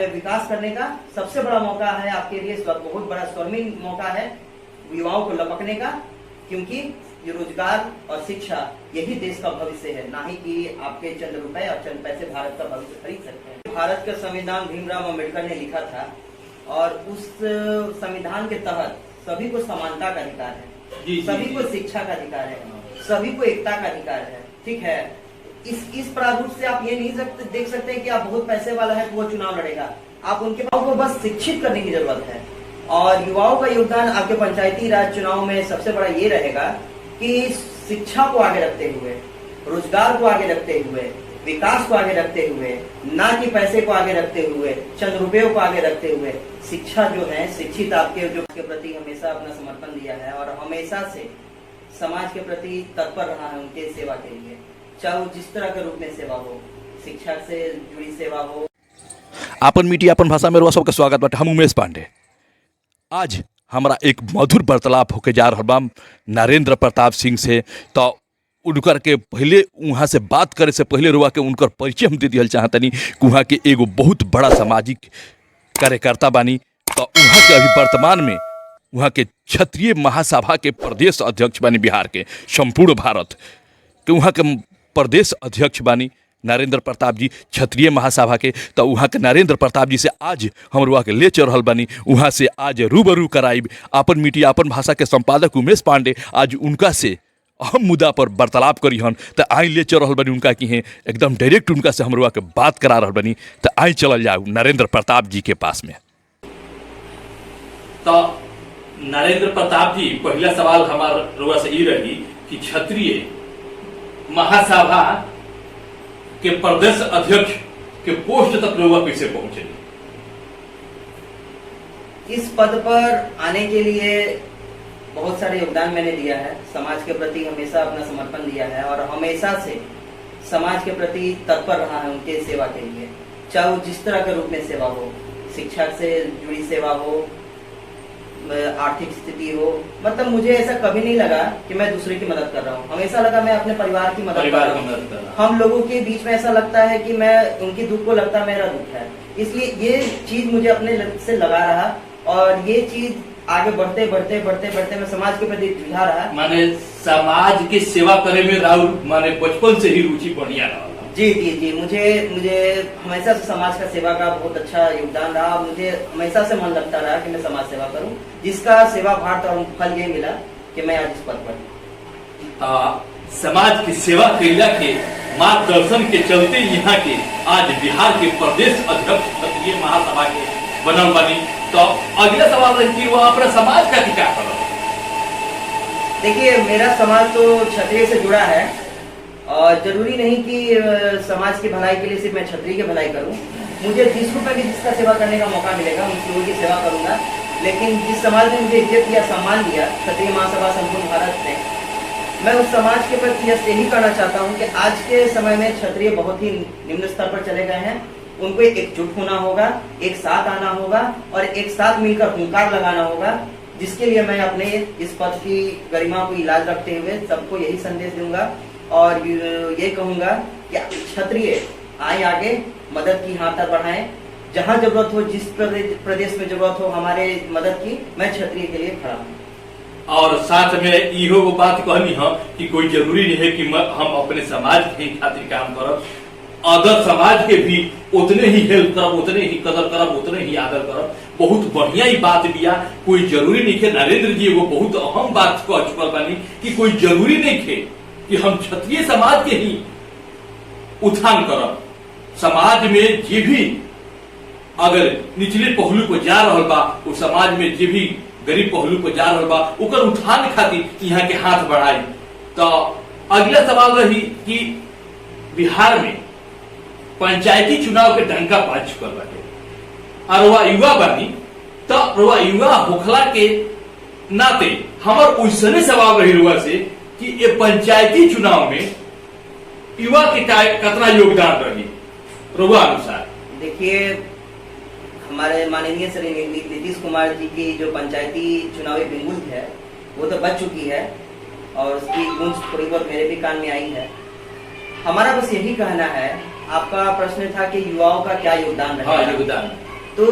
में विकास करने का सबसे बड़ा मौका है आपके लिए। इस वक्त बहुत बड़ा स्वर्णिम मौका है युवाओं को लपकने का, क्योंकि ये रोजगार और शिक्षा यही देश का भविष्य है, ना ही कि आपके चंद रुपए और चंद पैसे भारत का भविष्य खरीद सकते हैं। भारत का संविधान भीमराव अम्बेडकर ने लिखा था और उस संविधान के तहत सभी को समानता का अधिकार है, सभी को शिक्षा का अधिकार है, सभी को एकता का अधिकार है। ठीक है, इस प्रारूप से आप ये नहीं देख सकते कि आप बहुत पैसे वाला है तो वो चुनाव लड़ेगा। आप उनके युवाओं को बस शिक्षित करने की जरूरत है और युवाओं का योगदान आपके पंचायती राज चुनाव में सबसे बड़ा ये रहेगा कि शिक्षा को आगे रखते हुए, रोजगार को आगे रखते हुए, विकास को आगे रखते हुए, ना कि पैसे को आगे रखते हुए, चंद रुपयों को आगे रखते हुए, शिक्षा जो है, शिक्षित आपके जो के प्रति हमेशा अपना समर्पण दिया है और हमेशा से समाज के प्रति तत्पर रहा है उनके सेवा के लिए, चाहे वो जिस तरह के रूप में सेवा हो, शिक्षा से जुड़ी सेवा हो। आपन मीडिया अपन भाषा में रुआ सबका स्वागत बाटे। हम उमेश पांडे। आज हमारा एक मधुर वार्तालाप होके जा रहा बा नरेंद्र प्रताप सिंह से। तो उनकर के पहले वहाँ से बात करे से पहले रुआ के उनकर परिचय हम दे दिया चाहतनी कि वहाँ के एगो बहुत बड़ा सामाजिक कार्यकर्ता बानी। तो वहाँ के अभी वर्तमान में वहाँ के क्षत्रिय महासभा के प्रदेश अध्यक्ष बानी, बिहार के संपूर्ण भारत के वहाँ के प्रदेश अध्यक्ष बानी नरेंद्र प्रताप जी, क्षत्रिय महासभा के। तो वहाँ के नरेंद्र प्रताप जी से आज हम वहाँ के ले चल रहा बानी, वहाँ से आज रूबरू कराइब अपन मीडिया अपन भाषा के संपादक उमेश पांडे। आज उनका से अहम मुद्दा पर वार्तालाप करी हन। तो आई ले चल रहा बनी उनका की हैं एकदम डायरेक्ट उनका से हम वहाँ के बात करा रहा बनी। तो आई चल जाऊ नरेंद्र प्रताप जी के पास में। तो नरेंद्र प्रताप जी, पहला सवाल हमारा रुआ से ये रही कि क्षत्रिय महासभा के प्रदेश अध्यक्ष के पोस्ट तक रुआ कैसे पहुंचे? इस पद पर आने के लिए बहुत सारे योगदान मैंने दिया है, समाज के प्रति हमेशा अपना समर्पण दिया है और हमेशा से समाज के प्रति तत्पर रहा है उनके सेवा के लिए, चाहे वो जिस तरह के रूप में सेवा हो, शिक्षा से जुड़ी सेवा हो, आर्थिक स्थिति हो। मतलब मुझे ऐसा कभी नहीं लगा कि मैं दूसरे की मदद कर रहा हूँ, हमेशा लगा मैं अपने परिवार की मदद कर रहा हूँ। हम लोगों के बीच में ऐसा लगता है कि मैं उनकी दुख को लगता मेरा दुख है, इसलिए ये चीज मुझे अपने से लगा रहा और ये चीज आगे बढ़ते बढ़ते बढ़ते बढ़ते मैं समाज के प्रति जुझा रहा। माने समाज की सेवा करे में राहुल माने बचपन से ही रुचि बढ़िया रहा। जी जी जी, मुझे हमेशा से समाज का सेवा का बहुत अच्छा योगदान रहा। मुझे हमेशा से मन लगता रहा कि मैं समाज सेवा करूं, जिसका सेवा भार और फल ये मिला कि मैं आज इस पद पर। समाज की सेवा कैला के मार्गदर्शन के चलते यहाँ के आज बिहार के प्रदेश अध्यक्ष क्षत्रिय महासभा के बनल बनी। तो अगला सवाल है कि वो अपना समाज का क्या करो? देखिए, मेरा समाज तो क्षत्रिय से जुड़ा है और जरूरी नहीं कि समाज की भलाई के लिए सिर्फ मैं क्षत्रिय की भलाई करूं। मुझे 30 रुपए की जिसका सेवा करने का मौका मिलेगा उन लोगों की सेवा करूंगा। लेकिन जिस समाज ने मुझे इज्जत दिया, सम्मान दिया, क्षत्रिय महासभा संपूर्ण भारत ने, मैं उस समाज के प्रति यही कहना चाहता हूं कि आज के समय में क्षत्रिय बहुत ही निम्न स्तर पर चले गए हैं। उनको एकजुट होना होगा, एक साथ आना होगा और एक साथ मिलकर हुंकार लगाना होगा, जिसके लिए मैं अपने इस पद की गरिमा को इलाज रखते हुए सबको यही संदेश दूंगा और ये कहूंगा कि क्षत्रिय आए आगे, मदद की हाथ बढ़ाएं, जहां जरूरत हो, जिस प्रदेश में जरूरत हो हमारे मदद की, मैं क्षत्रिय के लिए खड़ा हूं। और साथ में इहो वो बात कहनी है कि कोई जरूरी नहीं है कि हम अपने समाज के खातिर काम करब, अदर समाज के भी उतने ही हेल्प करब, उतने ही कदर करब, उतने ही आदर करब। बहुत बढ़िया ही बात दिया। कोई जरूरी नहीं है, नरेंद्र जी वो बहुत अहम बात कह चुकल बानी कि कोई जरूरी नहीं है कि हम क्षत्रिय समाज के ही उत्थान करब। समाज में जे भी अगर निचले पहलू को जा रहा बा, उस समाज में जे भी गरीब पहलू को जा रहा बा, ओकर उत्थान खातिर यहाँ के हाथ बढ़ाई। तो अगला सवाल रही कि बिहार में पंचायती चुनाव के डंका बाज चुकल बाटे और वह युवा बानी। तो वह युवा होखला के नाते हमार वैसने सवाल रही रुआ से कि ये पंचायती चुनाव में युवा के कितना योगदान रही रुआ अनुसार? देखिए, हमारे माननीय श्री नीतीश कुमार जी की जो पंचायती चुनावी बिंगुल है वो तो बच चुकी है और उसकी गूंज थोड़ी बहुत मेरे भी कान में आई है। हमारा बस यही कहना है, आपका प्रश्न था कि युवाओं का क्या योगदान रहेगा। योगदान तो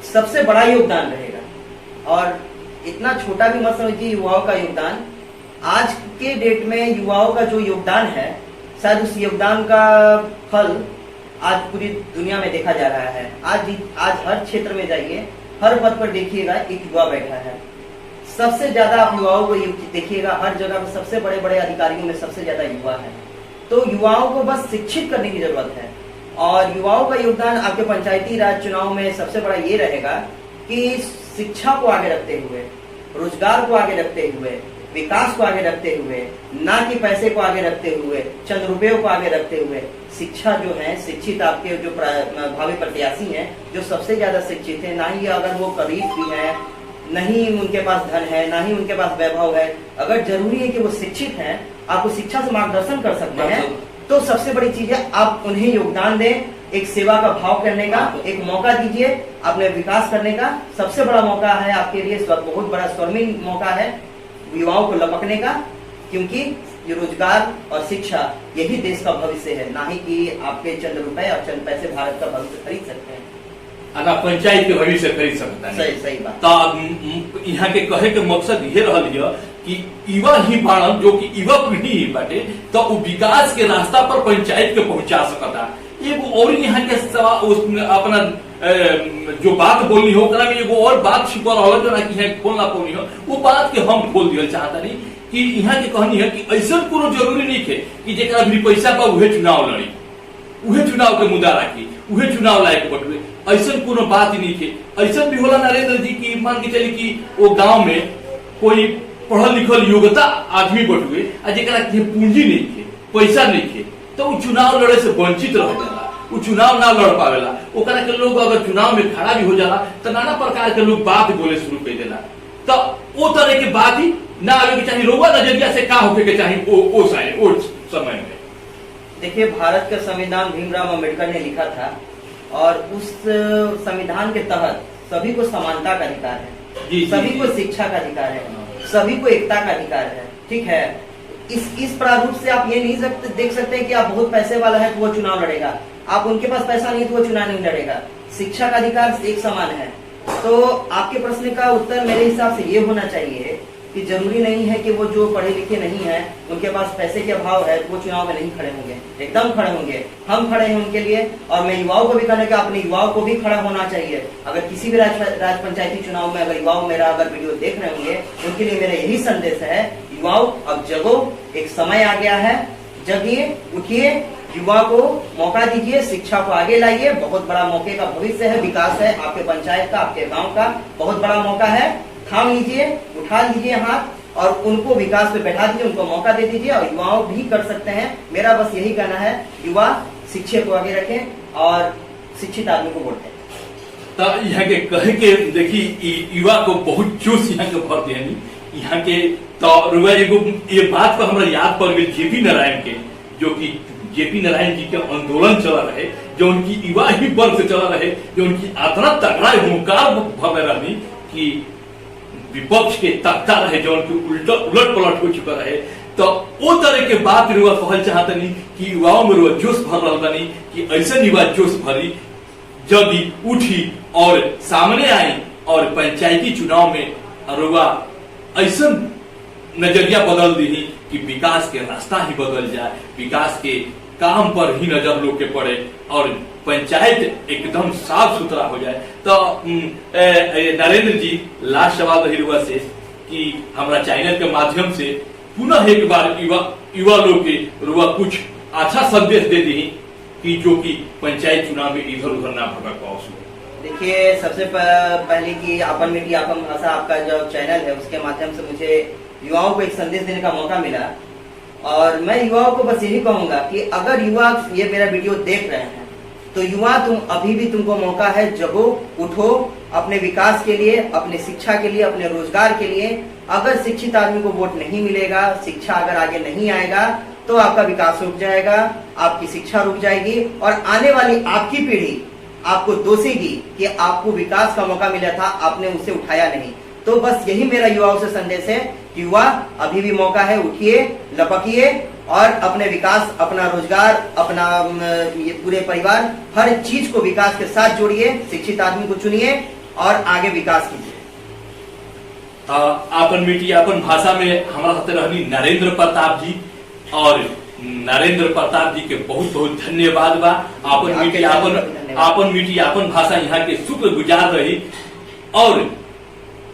सबसे बड़ा योगदान रहेगा। और इतना छोटा भी मत समझिए युवाओं का योगदान। आज के डेट में युवाओं का जो योगदान है, शायद उस योगदान का फल आज पूरी दुनिया में देखा जा रहा है। आज हर क्षेत्र में जाइए, हर पद पर देखिएगा एक युवा बैठा है। सबसे ज्यादा आप युवाओं को देखिएगा, हर जगह में सबसे बड़े बड़े अधिकारियों में सबसे ज्यादा युवा है। तो युवाओं को बस शिक्षित करने की जरूरत है। और युवाओं का योगदान आपके पंचायती राज चुनाव में सबसे बड़ा ये रहेगा कि शिक्षा को आगे रखते हुए, रोजगार को आगे रखते हुए, विकास को आगे रखते हुए, ना कि पैसे को आगे रखते हुए, चंद रुपयों को आगे रखते हुए, शिक्षा जो है, शिक्षित आपके जो भावी प्रत्याशी हैं, जो सबसे ज्यादा शिक्षित है, ना ही अगर वो करीब भी है, नहीं उनके पास धन है, ना ही उनके पास वैभव है, अगर जरूरी है कि वो शिक्षित हैं, आपको शिक्षा से मार्गदर्शन कर सकते हैं, तो सबसे बड़ी चीज है आप उन्हें योगदान दें, एक सेवा का भाव करने का एक मौका दीजिए, अपने विकास करने का सबसे बड़ा मौका है आपके लिए। इस वक्त बहुत बड़ा स्वर्णिम मौका है युवाओं को लपकने का, क्योंकि ये रोजगार और शिक्षा यही देश का भविष्य है, ना ही कि आपके चंद रुपए और चंद पैसे भारत का भविष्य खरीद सकते हैं। अगर पंचायत के भविष्य खरीद सकता है। सही बात। तो यहाँ के कहे के मकसद ये रहल है कि युवा ही बाड़न, जो कि युवा पीढ़ी ही बाटे, तो वो विकास के रास्ता पर पंचायत के पहुंचा सकता। एगो और यहाँ के अपना जो बात बोलनी हो, में एगो और बात छिपा रहा जो ना कि यहाँ खोल ना पौनी हो, वो बात के हम खोल दिया चाहता नहीं कि यहाँ के कहनी है कि ऐसा कोनो जरूरी नहीं है कि जेकरा भी पैसा पा उहे चुनाव लड़ी, उहे चुनाव के मुद्दा राखी, उहे चुनाव लायक बटवे, ऐसा कोनो बात ही नहीं है। ऐसा भी होला नरेंद्र जी की मान के चली कि वो गांव में कोई पढ़ल लिखल योग्यता आदमी बटवे आ जेकरा पूंजी नहीं है, पैसा नहीं है, तो वो चुनाव लड़े से वंचित रह जाला, वो चुनाव ना लड़ पावेला। ओकरा के लोग अगर चुनाव में खड़ा भी हो जाला तो नाना प्रकार के लोग बात बोले शुरू कर देला। तो वो तरह की बात ही ना आवे के चाहिए, रोगा नजरिया से का होके के चाहिए ओ समय में। देखिए, भारत का संविधान भीमराव अम्बेडकर ने लिखा था और उस संविधान के तहत सभी को समानता का अधिकार है, सभी को शिक्षा का अधिकार है, सभी को एकता का अधिकार है। ठीक है, इस प्रारूप से आप ये नहीं देख सकते कि आप बहुत पैसे वाला है तो वो चुनाव लड़ेगा, आप उनके पास पैसा नहीं तो वो चुनाव नहीं लड़ेगा। शिक्षा का अधिकार एक समान है। तो आपके प्रश्न का उत्तर मेरे हिसाब से ये होना चाहिए कि जरूरी नहीं है कि वो जो पढ़े लिखे नहीं है, उनके पास पैसे के अभाव है, वो चुनाव में नहीं खड़े होंगे, एकदम खड़े होंगे। हम खड़े हैं उनके लिए। और मैं युवाओं को भी कहने का, अपने युवाओं को भी खड़ा होना चाहिए। अगर किसी भी राज पंचायती चुनाव में अगर युवाओं मेरा अगर वीडियो देख रहे होंगे, उनके लिए मेरा यही संदेश है, युवाओं अब जगो, एक समय आ गया है, जगिए, उठिए, युवा को मौका दीजिए, शिक्षा को आगे लाइए। बहुत बड़ा मौके का भविष्य है, विकास है आपके पंचायत का, आपके गांव का बहुत बड़ा मौका है। थाम लीजिए, उठा लीजिए हाथ और उनको विकास पे बैठा दीजिए, उनको मौका दे दीजिए। और युवाओं भी कर सकते हैं। मेरा बस यही कहना है, युवा शिक्षा को आगे रखें और शिक्षित आदमी को वोट दें। तो यहाँ के कहे के देखिए, युवा को बहुत जोश यहाँ के भर देनी यहाँ के। तो ये बात को हमारा याद पड़ गई जेपी नारायण के, जो कि जेपी नारायण जी के आंदोलन चला रहे, जो उनकी युवा ही वर्ग से चला रहे, जो उनकी इतना तगड़ा हुंकार भर रही कि विपक्ष के तख्ता रहे, जो उनकी उलट पलट हो चुका रहे। तो वो तरह के बात रुआ कहल चाहता नहीं कि युवाओं में रुआ जोश भर रहा नहीं कि ऐसे युवा जोश भरी जल्दी उठी और सामने आई और पंचायती चुनाव में रुआ ऐसा नजरिया बदल दी कि विकास के रास्ता ही बदल जाए, विकास के काम पर ही नजर लोग के पड़े और पंचायत एकदम साफ सुथरा हो जाए। तो नरेंद्र जी, लास्ट सवाल रही रुआ से कि हमारा चैनल के माध्यम से पुनः एक बार युवा लोग के रुआ कुछ अच्छा संदेश दे दी कि जो कि पंचायत चुनाव में इधर उधर ना भटक पाओ। देखिए, सबसे पहले कि अपन मीडिया अपन भाषा आपका जो चैनल है उसके माध्यम से मुझे युवाओं को एक संदेश देने का मौका मिला। और मैं युवाओं को बस यही कहूंगा कि अगर युवा ये मेरा वीडियो देख रहे हैं तो युवा तुम अभी भी तुमको मौका है, जगो, उठो, अपने विकास के लिए, अपने शिक्षा के लिए, अपने रोजगार के लिए। अगर शिक्षित आदमी को वोट नहीं मिलेगा, शिक्षा अगर आगे नहीं आएगा तो आपका विकास रुक जाएगा, आपकी शिक्षा रुक जाएगी और आने वाली आपकी पीढ़ी आपको दोषेगी कि आपको विकास का मौका मिला था, आपने उसे उठाया नहीं। तो बस यही मेरा युवाओं से संदेश है कि युवा अभी भी मौका है, उठिए, लपकिए और अपने विकास, अपना रोजगार, अपना ये पूरे परिवार, हर चीज को विकास के साथ जोड़िए, शिक्षित आदमी को चुनिए और आगे विकास कीजिए। आपन मीटी आपन भाषा में हमारा साथ रहनी नरेंद्र प्रताप जी, और नरेंद्र प्रताप जी के बहुत बहुत धन्यवाद बा। आपन मीटी आपन भाषा यहाँ के शुक्रगुजार रही, और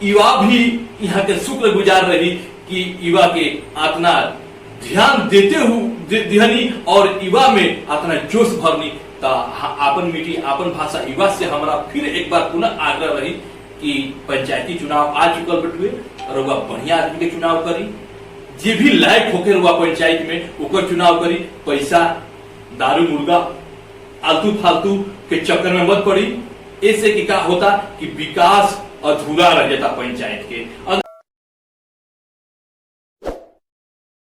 युवा भी यहाँ के शुक्रगुजार रही कि युवा के इतना ध्यान देते हुए दिहनी और युवा में इतना जोश भरनी। तो आपन मीटी आपन भाषा युवा से हमारा फिर एक बार पुनः आग्रह रही कि पंचायती चुनाव आ चुकल बटुए और वह बढ़िया आदमी के चुनाव करी, जे भी लायक होकर हुआ पंचायत में ओकर चुनाव करी। पैसा, दारू, मुर्गा, आलतू फालतू के चक्कर में मत पड़ी। ऐसे कि क्या होता कि विकास अधूरा रह जाता पंचायत के।